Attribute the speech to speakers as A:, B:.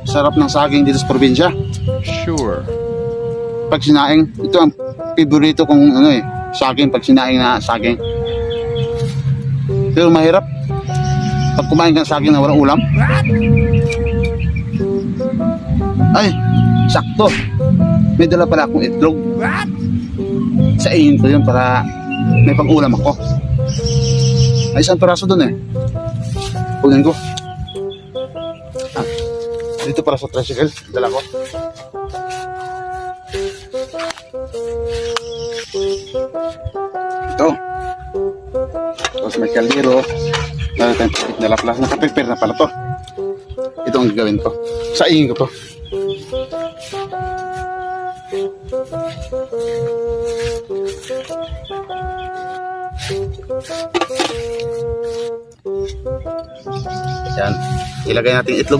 A: Sarap ng saging dito sa probinsya.
B: Sure.
A: Pag sinaing, ito ang favorito kong ano eh, saging, pag sinaing na saging. Pero mahirap pag kumain ka ng saging na walang ulam. Ay, sakto. May dala pala akong itlog. Saingin ko yun para may pang-ulam ako. Ay, isang piraso dun eh. Kunin ko. Ah, dito para sa tricycle, dala ko. Ito. Tapos may kaldero. Lalo tayong pikit na laplas. Nakaprepare na pala to. Ito ang gagawin ko. Saingin ko to. Yan. Ilagay natin itlog dyan.